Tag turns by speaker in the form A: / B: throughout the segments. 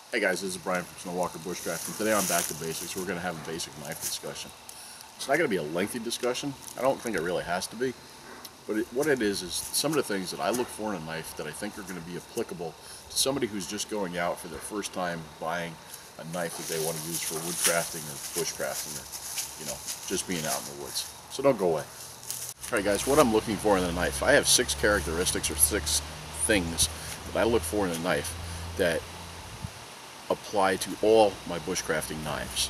A: Hey guys, this is Brian from Snow Walker Bushcraft, and today I'm back to basics. We're going to have a basic knife discussion. It's not going to be a lengthy discussion. I don't think it really has to be, but what it is some of the things that I look for in a knife that I think are going to be applicable to somebody who's just going out for their first time buying a knife that they want to use for woodcrafting or bushcrafting or, just being out in the woods. So don't go away. Alright guys, what I'm looking for in a knife, I have 6 characteristics or 6 things that I look for in a knife that apply to all my bushcrafting knives.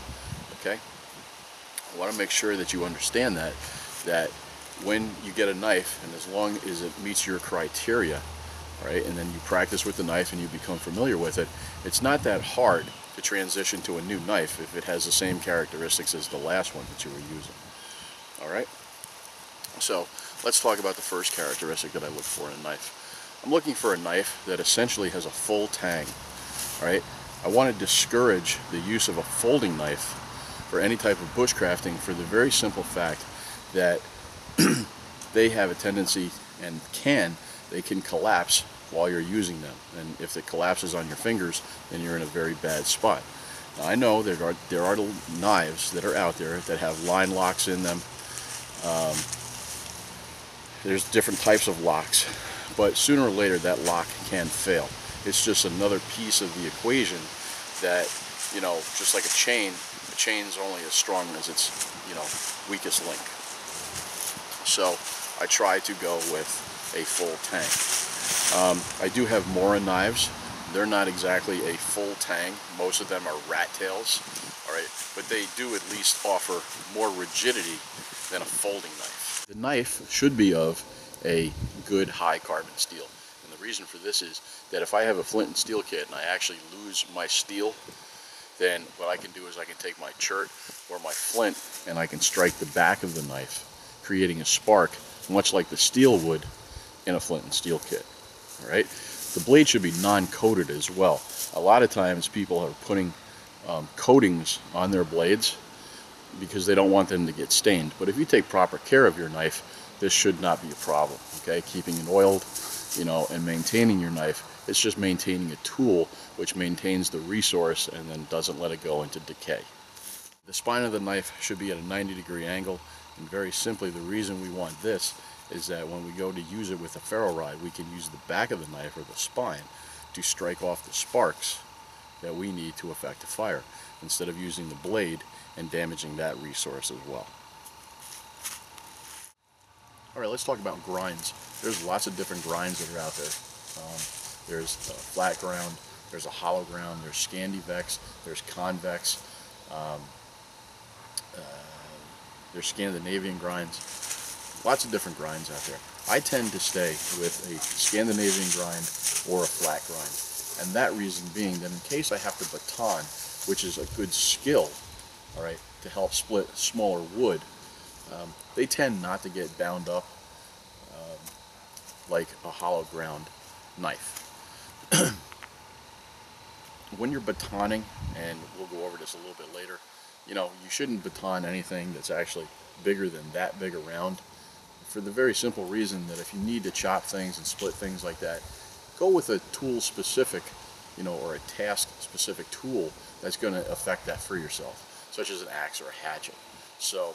A: Okay, I want to make sure that you understand that when you get a knife, and as long as it meets your criteria, right, and then you practice with the knife and you become familiar with it, it's not that hard to transition to a new knife if it has the same characteristics as the last one that you were using. All right, so let's talk about the first characteristic that I look for in a knife. I'm looking for a knife that essentially has a full tang. All right, I want to discourage the use of a folding knife for any type of bushcrafting for the very simple fact that they have a tendency they can collapse while you're using them, and if it collapses on your fingers, then you're in a very bad spot. Now, I know there are knives that are out there that have line locks in them. There's different types of locks, but sooner or later that lock can fail. It's just another piece of the equation that, just like a chain's only as strong as its, weakest link. So I try to go with a full tang. I do have Mora knives. They're not exactly a full tang. Most of them are rat tails, all right, but they do at least offer more rigidity than a folding knife. The knife should be of a good high carbon steel. And the reason for this is that if I have a flint and steel kit and I actually lose my steel, then what I can do is I can take my chert or my flint and I can strike the back of the knife, creating a spark much like the steel would in a flint and steel kit. All right, the blade should be non-coated as well. A lot of times people are putting coatings on their blades because they don't want them to get stained. But if you take proper care of your knife, this should not be a problem. Okay, keeping it oiled, and maintaining your knife, it's just maintaining a tool which maintains the resource and then doesn't let it go into decay. The spine of the knife should be at a 90-degree angle, and very simply the reason we want this is that when we go to use it with a ferro rod, we can use the back of the knife or the spine to strike off the sparks that we need to affect a fire, instead of using the blade and damaging that resource as well. Alright, let's talk about grinds. There's lots of different grinds that are out there. There's a flat ground, there's a hollow ground, there's Scandivex, there's convex, there's Scandinavian grinds. Lots of different grinds out there. I tend to stay with a Scandinavian grind or a flat grind. And that reason being that in case I have to baton, which is a good skill, all right, to help split smaller wood, they tend not to get bound up like a hollow ground knife. When you're batoning, and we'll go over this a little bit later, you shouldn't baton anything that's actually bigger than that big around, for the very simple reason that if you need to chop things and split things like that, go with a tool specific, or a task specific tool that's going to affect that for yourself, such as an axe or a hatchet. So,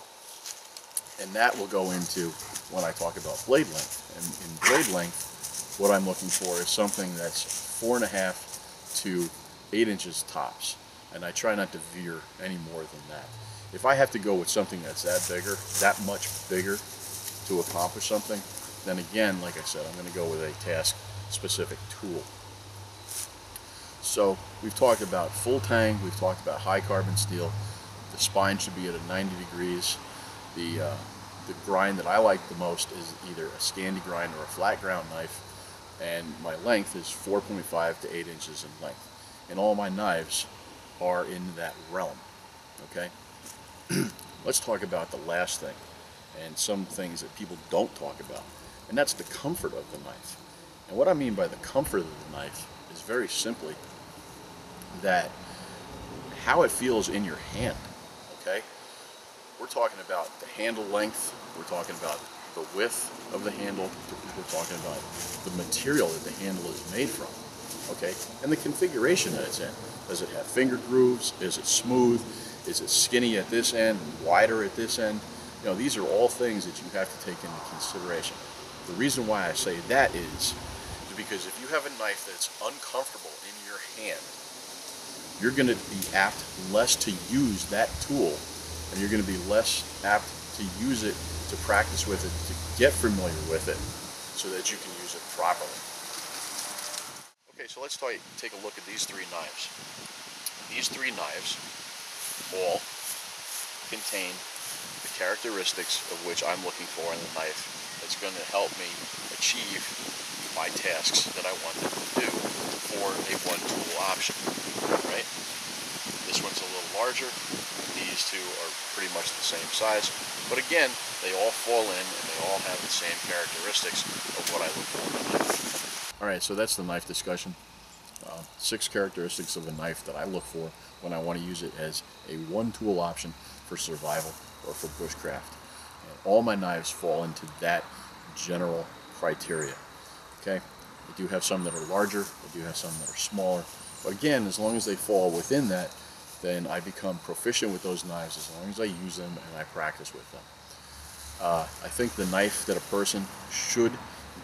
A: and that will go into when I talk about blade length. And in blade length, what I'm looking for is something that's 4.5 to 8 inches tops. And I try not to veer any more than that. If I have to go with something that's that much bigger to accomplish something, then again, like I said, I'm going to go with a task-specific tool. So we've talked about full tang, we've talked about high carbon steel. The spine should be at 90 degrees. The grind that I like the most is either a Scandi grind or a flat ground knife, and my length is 4.5 to 8 inches in length. And all my knives are in that realm. Okay? Let's talk about the last thing, and some things that people don't talk about, and that's the comfort of the knife. And what I mean by the comfort of the knife is very simply that how it feels in your hand. Okay, we're talking about the handle length, we're talking about the width of the handle, we're talking about the material that the handle is made from. okay, and the configuration that it's in. Does it have finger grooves? Is it smooth? Is it skinny at this end, wider at this end? You know, these are all things that you have to take into consideration. The reason why I say that is because if you have a knife that's uncomfortable in your hand, you're going to be apt less to use that tool, and you're going to be less apt to use it, to practice with it, to get familiar with it, so that you can use it properly. Okay, so let's take a look at these three knives. These three knives all contain the characteristics of which I'm looking for in the knife that's going to help me achieve my tasks that I want them to do for a one-tool option, right? This one's a little larger. These two are pretty much the same size, but again, they all fall in and they all have the same characteristics of what I look for in a knife. All right, so that's the knife discussion. 6 characteristics of a knife that I look for when I want to use it as a one-tool option for survival or for bushcraft. And all my knives fall into that general criteria. Okay, I do have some that are larger, I do have some that are smaller, but again, as long as they fall within that, then I become proficient with those knives as long as I use them and I practice with them. I think the knife that a person should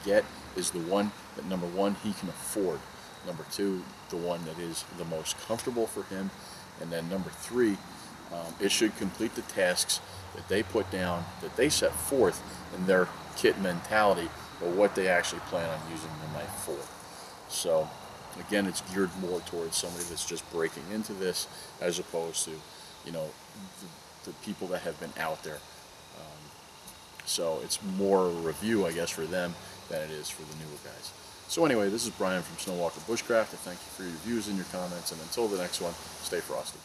A: get is the one that, number one, he can afford. Number two, the one that is the most comfortable for him. And then number three, it should complete the tasks that they put down, that they set forth in their kit mentality, or what they actually plan on using the knife for. So again, it's geared more towards somebody that's just breaking into this, as opposed to, you know, the people that have been out there. So it's more a review, I guess, for them than it is for the newer guys. So anyway, this is Brian from Snowwalker Bushcraft. I thank you for your views and your comments, and until the next one, stay frosty.